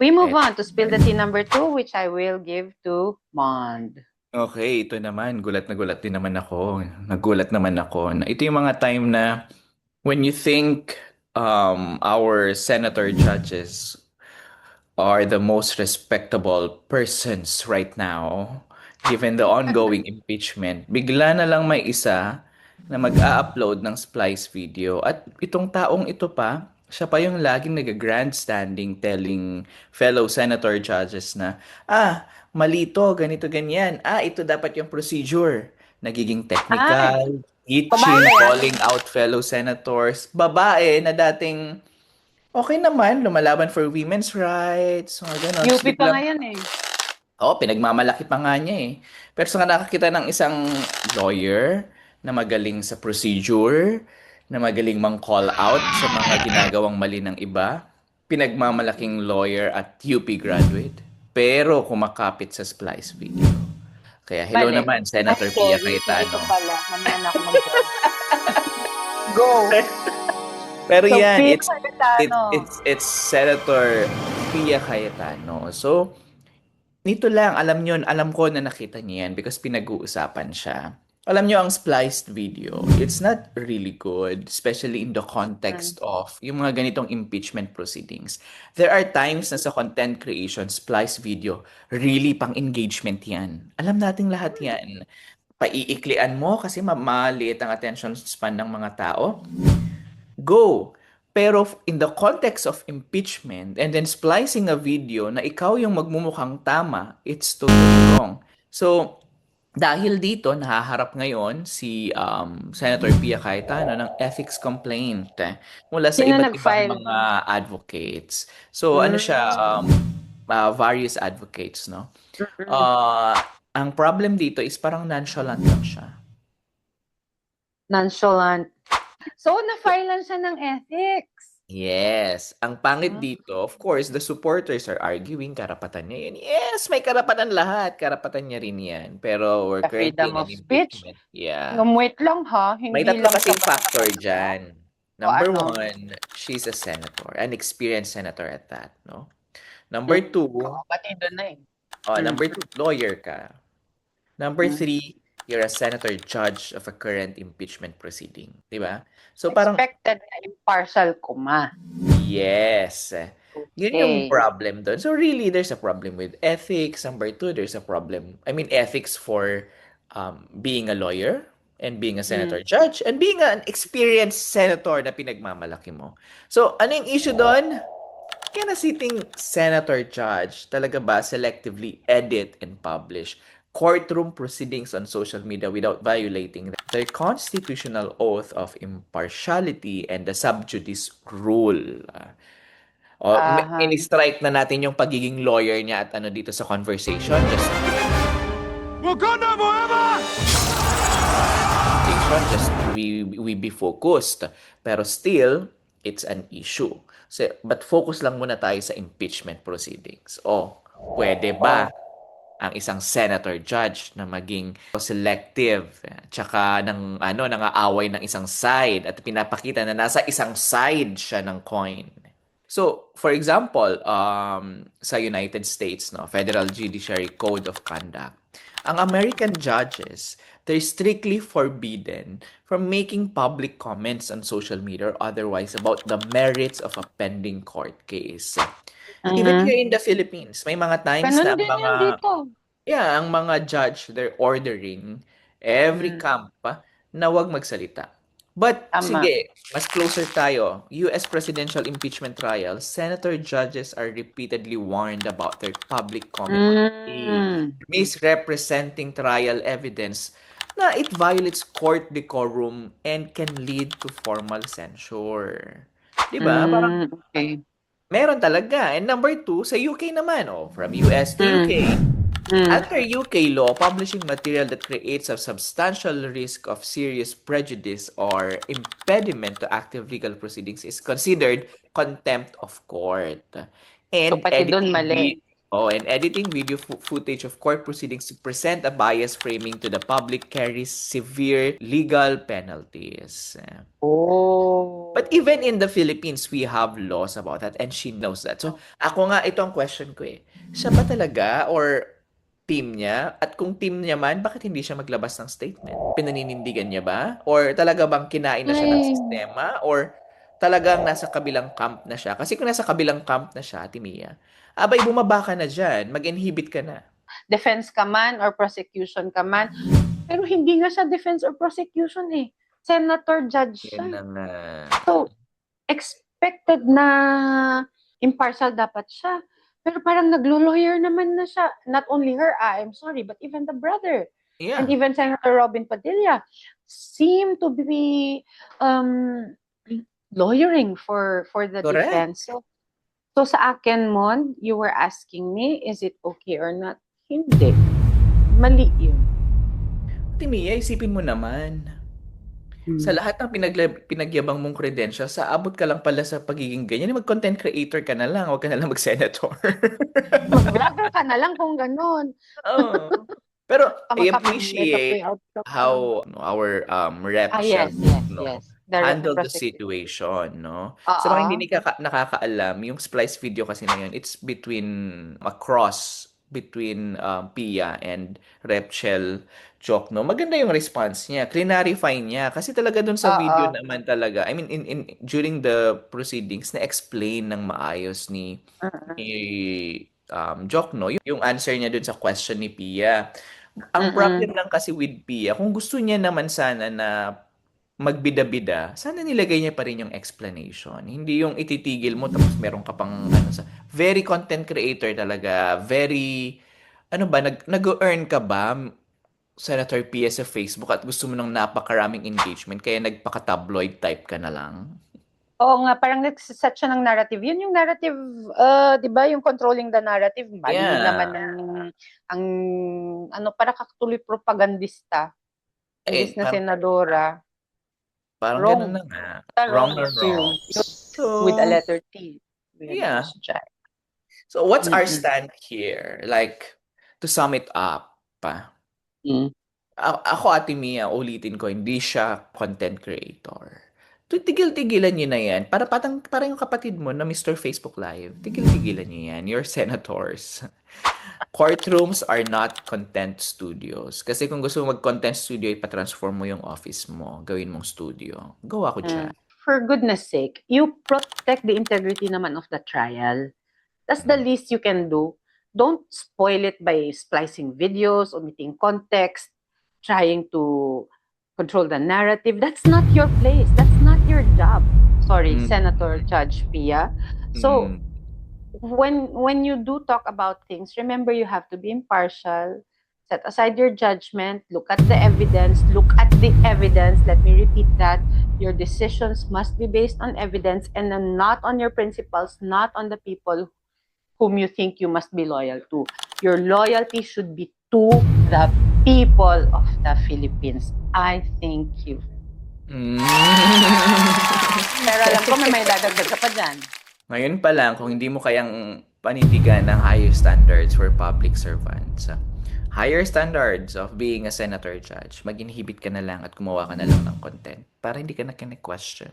We move on to spill the tea number 2, which I will give to Mond. Okay, ito naman, gulat na gulat din naman ako. Nagulat naman ako. Ito yung mga time na when you think our senator judges are the most respectable persons right now, given the ongoing impeachment, bigla na lang may isa na mag-a-upload ng splice video. At itong taong ito pa, siya pa yung laging nag-grandstanding telling fellow senator judges na, mali to, ganito, ganyan. Ito dapat yung procedure. Nagiging Ay, technical, babae teaching, ba yan? calling out fellow senators. Babae na dating okay naman, lumalaban for women's rights, mga ganon. Tapos UP pa biglang, ngayon eh. pinagmamalaki pa nga niya eh. Pero sa nakakita ng isang lawyer na magaling sa procedure, na magaling mang-call out sa mga ginagawang mali ng iba, pinagmamalaking lawyer at UP graduate, pero kumakapit sa splice video. Kaya hello Bale. naman, Ay, Senator Pia sorry. Ito Cayetano. pala. Mamaya na ako mag-judge. Go. Pero So, yan, Pia it's Cayetano. it's Senator Pia Cayetano. So, nito lang, alam ko na nakita niyo yan because pinag-uusapan siya. Alam niyo ang spliced video, it's not really good, especially in the Mm. context of yung mga ganitong impeachment proceedings. There are times na sa content creation, spliced video, really pang engagement yan. Alam nating lahat yan. Paiiklian mo kasi maliit ang attention span ng mga tao. Go! Pero in the context of impeachment and then splicing a video na ikaw yung magmumukhang tama, it's totally wrong. So, dahil dito, nahaharap ngayon si Senator Pia Cayetano ng ethics complaint mula sa Sino iba't ibang nag-file? mga advocates. So, ano siya, Mm. various advocates, no? Mm. Uh, ang problem dito is parang nonchalant lang siya. Nonchalant. So, na-file lang siya ng ethics. Yes. Ang pangit Ah, dito, of course, the supporters are arguing karapatan niya yan. Yes, may karapatan lahat. Karapatan niya rin yan. Pero we're the currently freedom in of an speech. impeachment. Yeah. Wait lang ha, May hindi tatlo lang sa kasing basta. factor dyan. O Number ano? one, she's a senator. An experienced senator at that, no? Number Mm. two, Pati doon na eh. Mm. lawyer ka. Number Mm. three, you're a senator judge of a current impeachment proceeding. Di ba? So parang Expected na impartial kuma. yes. Yun yung Okay. problem doon. So really, there's a problem with ethics. Number two, there's a problem. I mean, ethics for being a lawyer and being a senator Mm. judge and being an experienced senator na pinagmamalaki mo. So, ano yung issue doon? Can a sitting senator judge talaga ba selectively edit and publish courtroom proceedings on social media without violating their constitutional oath of impartiality and the sub judice rule? Aha. In-strike na natin yung pagiging lawyer niya at ano dito sa conversation. Just we be focused. Pero still, it's an issue. So, but focus lang muna tayo sa impeachment proceedings. Pwede ba ang isang senator judge na maging selective tsaka nangaaway ng isang side at pinapakita na nasa isang side siya ng coin. So, for example, sa United States, no, Federal Judiciary Code of Conduct, ang American judges, they're strictly forbidden from making public comments on social media or otherwise about the merits of a pending court case. Even Mhm. here in the Philippines, may mga times Ganun na ang din mga yan dito. ang mga judge, they're ordering every Mm. camp na wag magsalita. But Tama. sige, mas closer tayo. US presidential impeachment trials, senator judges are repeatedly warned about their public commentary, Mm. misrepresenting trial evidence na it violates court decorum and can lead to formal censure. 'Di ba? Parang Okay. meron talaga. And number two, sa UK naman, from US to Mm. UK. Mm. Under UK law, publishing material that creates a substantial risk of serious prejudice or impediment to active legal proceedings is considered contempt of court. So, And pati doon mali. editing video footage of court proceedings to present a biased framing to the public carries severe legal penalties. Oh. But even in the Philippines, we have laws about that and she knows that. So, ako nga, ito ang question ko eh. Siya ba talaga or team niya? At kung team niya man, bakit hindi siya maglabas ng statement? Pinaninindigan niya ba? Or talaga bang kinain na siya ng Ay, sistema? Or talagang nasa kabilang camp na siya? Kasi kung nasa kabilang camp na siya, Ate Mia, abay, bumaba ka na dyan. Mag-inhibit ka na. defense ka man or prosecution ka man. Pero hindi nga siya defense or prosecution eh. Senator, judge Yan siya. na nga. So, expected na impartial dapat siya. Pero parang naglo-lawyer naman na siya. Not only her, I'm sorry, but even the brother. And Yeah. even Senator Robin Padilla seem to be lawyering for the Correct. defense. So sa akin, Mon, you were asking me, is it okay or not? Hindi. Mali yun. Ate Mia, isipin mo naman. Sa lahat ng pinagyabang mong credentials, sa abot ka lang pala sa pagiging ganyan, mag-content creator ka na lang, huwag ka na lang mag-senator. Mag-vlogger ka na lang kung ganun. Oo. Pero I Makeup, makeup appreciate way out ka. how our rep Yes, no, yes. The handle the prosecutor. situation, no? Sa mga hindi nakakaalam, yung splice video kasi na yun, it's a cross between Pia and Rep Shell Jokno. Maganda yung response niya. Clarify niya. Kasi talaga dun sa video naman talaga, I mean, during the proceedings, na-explain ng maayos ni Jokno, yung answer niya dun sa question ni Pia. Ang problem lang kasi with Pia, kung gusto niya naman sana na magbida-bida, sana nilagay niya pa rin yung explanation. Hindi yung ititigil mo tapos meron ka pang very content creator talaga, very nag-earn ka ba Senator Pia sa Facebook at gusto mo ng napakaraming engagement kaya nagpaka-tabloid type ka na lang? Oo nga, parang nagsiset siya ng narrative. Yun yung narrative, di ba, yung controlling the narrative. Mali naman ang para katuloy propagandista. Imbis na senadora. Parang Wrong. ganun na nga. Wrong na wrong. So, with a letter T. Yeah. So, what's our stand here? Like, to sum it up, ako, Ate Mia, ulitin ko, hindi siya content creator. Tigil-tigilan niyo na yan. Parang yung kapatid mo na Mr. Facebook Live. Tigil-tigilan niyo yan. You're senators. Courtrooms are not content studios. Kasi kung gusto mo mag-content studio, ipatransform mo yung office mo. Gawin mong studio. Gawa ko dyan. For goodness sake, you protect the integrity naman of the trial. That's the least you can do. Don't spoil it by splicing videos, omitting context, trying to control the narrative. That's not your place. That's not your job. Sorry, Senator Judge Pia. So, when you do talk about things, remember you have to be impartial. Set aside your judgment. Look at the evidence. Look at the evidence. Let me repeat that. Your decisions must be based on evidence and not on your principles, not on the people whom you think you must be loyal to. Your loyalty should be to the people of the Philippines. I thank you. Pero alam ko may dadagdag ka pa dyan. Ngayon pa lang, kung hindi mo kayang panindigan ng higher standards for public servants, higher standards of being a senator judge, mag-inhibit ka na lang at gumawa ka na lang ng content para hindi ka na question.